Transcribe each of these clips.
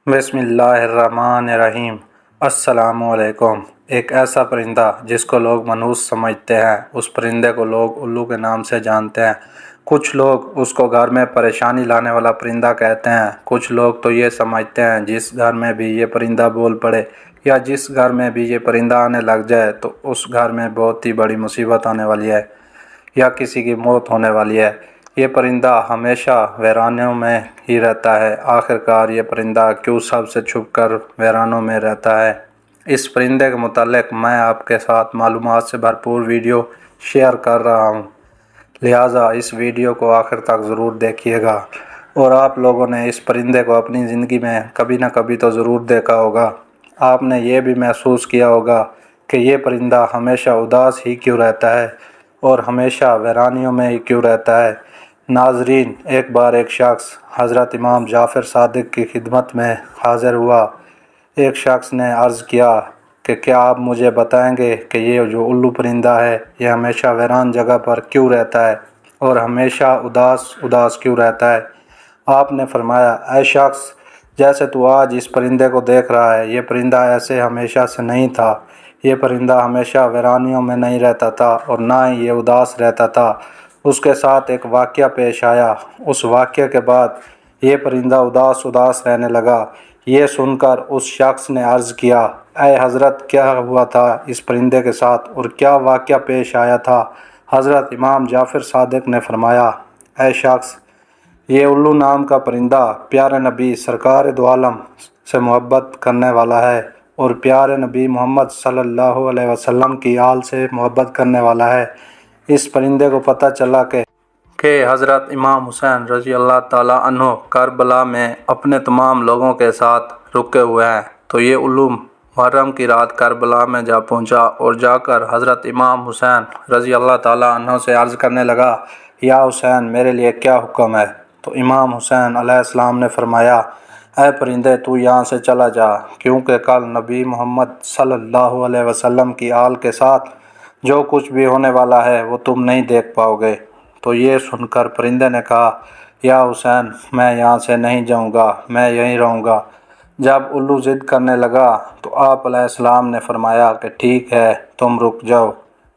بسم اللہ الرحمن الرحیم۔ السلام علیکم۔ ایک ایسا پرندہ جس کو لوگ منحوس سمجھتے ہیں، اس پرندے کو لوگ الو کے نام سے جانتے ہیں۔ کچھ لوگ اس کو گھر میں پریشانی لانے والا پرندہ کہتے ہیں۔ کچھ لوگ تو یہ سمجھتے ہیں جس گھر میں بھی یہ پرندہ بول پڑے یا جس گھر میں بھی یہ پرندہ آنے لگ جائے تو اس گھر میں بہت ہی بڑی مصیبت آنے والی ہے یا کسی کی موت ہونے والی ہے۔ یہ پرندہ ہمیشہ ویرانوں میں ہی رہتا ہے۔ آخرکار یہ پرندہ کیوں سب سے چھپ کر ویرانوں میں رہتا ہے؟ اس پرندے کے متعلق میں آپ کے ساتھ معلومات سے بھرپور ویڈیو شیئر کر رہا ہوں، لہٰذا اس ویڈیو کو آخر تک ضرور دیکھیے گا۔ اور آپ لوگوں نے اس پرندے کو اپنی زندگی میں کبھی نہ کبھی تو ضرور دیکھا ہوگا۔ آپ نے یہ بھی محسوس کیا ہوگا کہ یہ پرندہ ہمیشہ اداس ہی کیوں رہتا ہے اور ہمیشہ ویرانیوں میں ہی کیوں رہتا ہے۔ ناظرین، ایک بار ایک شخص حضرت امام جعفر صادق کی خدمت میں حاضر ہوا۔ ایک شخص نے عرض کیا کہ کیا آپ مجھے بتائیں گے کہ یہ جو الو پرندہ ہے یہ ہمیشہ ویران جگہ پر کیوں رہتا ہے اور ہمیشہ اداس کیوں رہتا ہے؟ آپ نے فرمایا، اے شخص، جیسے تو آج اس پرندے کو دیکھ رہا ہے، یہ پرندہ ایسے ہمیشہ سے نہیں تھا۔ یہ پرندہ ہمیشہ ویرانیوں میں نہیں رہتا تھا اور نہ ہی یہ اداس رہتا تھا۔ اس کے ساتھ ایک واقعہ پیش آیا۔ اس واقعے کے بعد یہ پرندہ اداس رہنے لگا۔ یہ سن کر اس شخص نے عرض کیا، اے حضرت، کیا ہوا تھا اس پرندے کے ساتھ اور کیا واقعہ پیش آیا تھا؟ حضرت امام جعفر صادق نے فرمایا، اے شخص، یہ الو نام کا پرندہ پیارے نبی سرکار دو عالم سے محبت کرنے والا ہے اور پیارے نبی محمد صلی اللہ علیہ وسلم کی آل سے محبت کرنے والا ہے۔ اس پرندے کو پتہ چلا کہ حضرت امام حسین رضی اللہ تعالیٰ عنہ کربلا میں اپنے تمام لوگوں کے ساتھ رکے ہوئے ہیں، تو یہ الو محرم کی رات کربلا میں جا پہنچا اور جا کر حضرت امام حسین رضی اللہ تعالیٰ عنہ سے عرض کرنے لگا، یا حسین، میرے لیے کیا حکم ہے؟ تو امام حسین علیہ السلام نے فرمایا، اے پرندے، تو یہاں سے چلا جا، کیونکہ کل نبی محمد صلی اللہ علیہ وسلم کی آل کے ساتھ جو کچھ بھی ہونے والا ہے وہ تم نہیں دیکھ پاؤ گے۔ تو یہ سن کر پرندے نے کہا، یا حسین، میں یہاں سے نہیں جاؤں گا، میں یہیں رہوں گا۔ جب الو ضد کرنے لگا تو آپ علیہ السلام نے فرمایا کہ ٹھیک ہے، تم رک جاؤ۔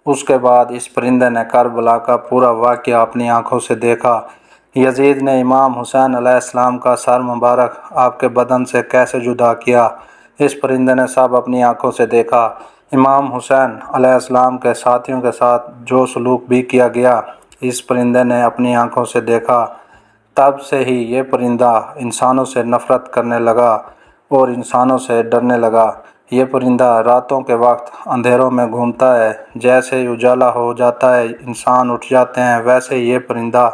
اس کے بعد اس پرندے نے کربلا کا پورا واقعہ اپنی آنکھوں سے دیکھا۔ یزید نے امام حسین علیہ السلام کا سر مبارک آپ کے بدن سے کیسے جدا کیا، اس پرندے نے سب اپنی آنکھوں سے دیکھا۔ امام حسین علیہ السلام کے ساتھیوں کے ساتھ جو سلوک بھی کیا گیا، اس پرندے نے اپنی آنکھوں سے دیکھا۔ تب سے ہی یہ پرندہ انسانوں سے نفرت کرنے لگا اور انسانوں سے ڈرنے لگا۔ یہ پرندہ راتوں کے وقت اندھیروں میں گھومتا ہے، جیسے ہی اجالا ہو جاتا ہے انسان اٹھ جاتے ہیں، ویسے ہی یہ پرندہ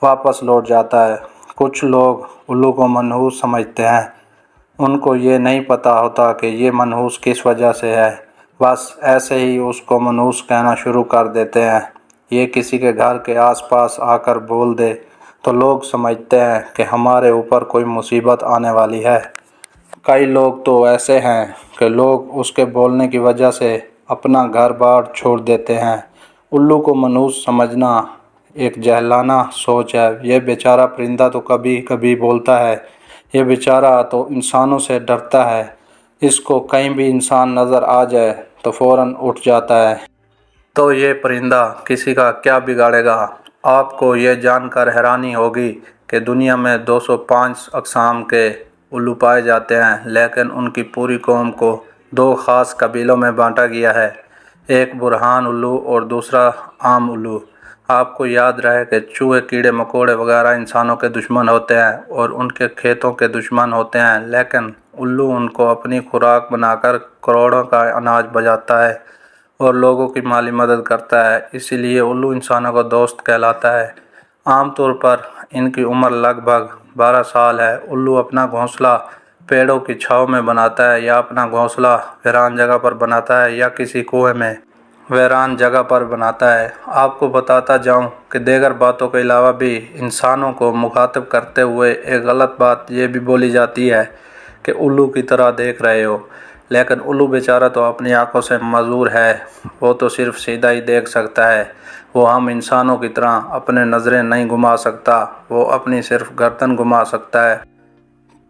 واپس لوٹ جاتا ہے۔ کچھ لوگ الو کو منحوس سمجھتے ہیں، ان کو یہ نہیں پتہ ہوتا کہ یہ منحوس کس وجہ سے ہے، بس ایسے ہی اس کو منحوس کہنا شروع کر دیتے ہیں۔ یہ کسی کے گھر کے آس پاس آ کر بول دے تو لوگ سمجھتے ہیں کہ ہمارے اوپر کوئی مصیبت آنے والی ہے۔ کئی لوگ تو ایسے ہیں کہ لوگ اس کے بولنے کی وجہ سے اپنا گھر بار چھوڑ دیتے ہیں۔ الو کو منحوس سمجھنا ایک جاہلانہ سوچ ہے۔ یہ بیچارہ پرندہ تو کبھی کبھی بولتا ہے، یہ بیچارہ تو انسانوں سے ڈرتا ہے، اس کو کہیں بھی انسان نظر آ جائے تو فوراً اٹھ جاتا ہے۔ تو یہ پرندہ کسی کا کیا بگاڑے گا؟ آپ کو یہ جان کر حیرانی ہوگی کہ دنیا میں 205 اقسام کے الو پائے جاتے ہیں، لیکن ان کی پوری قوم کو دو خاص قبیلوں میں بانٹا گیا ہے، ایک برہان الو اور دوسرا عام الو۔ آپ کو یاد رہے کہ چوہے، کیڑے مکوڑے وغیرہ انسانوں کے دشمن ہوتے ہیں اور ان کے کھیتوں کے دشمن ہوتے ہیں، لیکن الو ان کو اپنی خوراک بنا کر کروڑوں کا اناج بچاتا ہے اور لوگوں کی مالی مدد کرتا ہے، اسی لیے الو انسانوں کا دوست کہلاتا ہے۔ عام طور پر ان کی عمر لگ بھگ 12 سال ہے۔ الو اپنا گھونسلہ پیڑوں کی چھاؤں میں بناتا ہے یا اپنا گھونسلہ ویران جگہ پر بناتا ہے یا کسی کنویں میں ویران جگہ پر بناتا ہے۔ آپ کو بتاتا جاؤں کہ دیگر باتوں کے علاوہ بھی انسانوں کو مخاطب کرتے ہوئے ایک غلط بات یہ بھی بولی جاتی ہے کہ الو کی طرح دیکھ رہے ہو، لیکن الو بیچارہ تو اپنی آنکھوں سے معذور ہے، وہ تو صرف سیدھا ہی دیکھ سکتا ہے، وہ ہم انسانوں کی طرح اپنے نظریں نہیں گھما سکتا، وہ اپنی صرف گردن گھما سکتا ہے۔